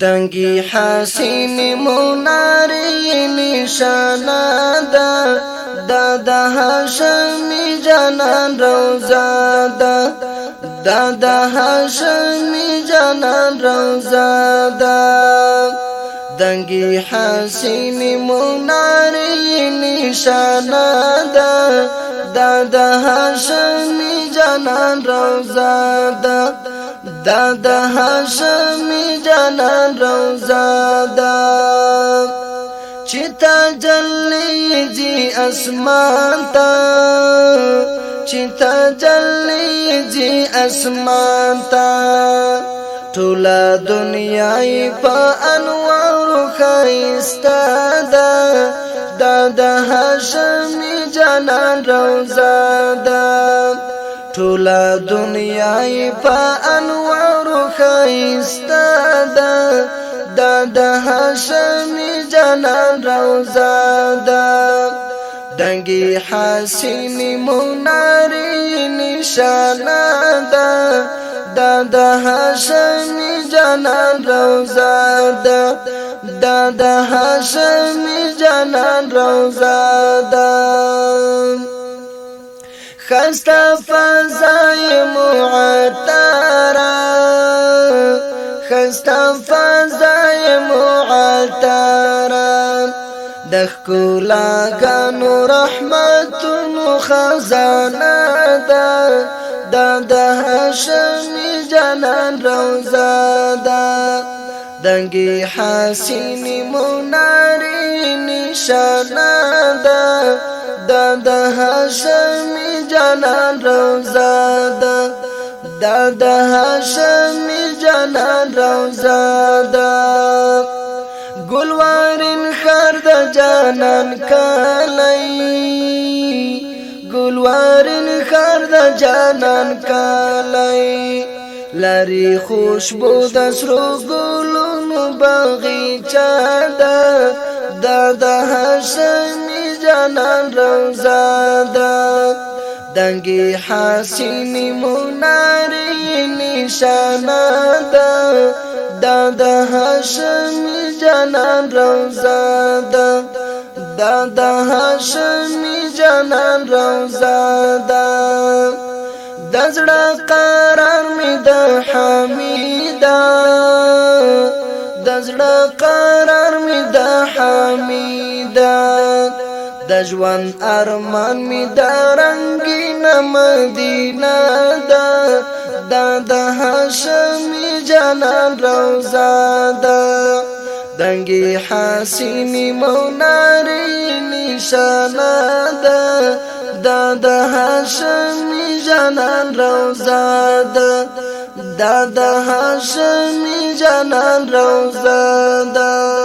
دنگی حسین مناری نشانه ده دا هاشمی جانان روزه ده دا هاشمی جانان روزه ده دنگی حسین مناری نشانه ده دا هاشمی جانان روزه ده دا هاشمی جانان روزه ده چتا جلی جی اسمان تا چتا جلی جی اسمان تا ټوله دنیای په انوار خایسته ده د هاشمی جانان روزه ده ټوله دنیای په انوار خایسته ده د هاشمی جانان روزه ده دنگی حسین مناری نشانه ده د هاشمی جانان روزه ده د هاشمی جانان روزه ده خسته فضای معطره خسته فضای معطره د ښکلاګانو رحمتونو خزانه ده د هاشمی جانان روزه ده دنگی حسین مناری نشانه ده د هاشمی جانان روزه ده د هاشمی جانان روزه ده گلوارین خر د جانان کلی گلوارین خر د جانان کلی لری خوشبو د سرو گلونو باغچه ده د هاشمی جانان روزه ده دنگی حسین مناری نشانه ده د هاشمی جانان روزه ده د هاشمی جانان روزه ده د زړه قرار می د حمیده د زړه قرار می د حمیده د ژوند ارمان می د رنگین مدینه ده د هاشمی جانان روزه ده دنگی حسین مناری نشانه ده د هاشمی جانان روزه ده د هاشمی جانان روزه ده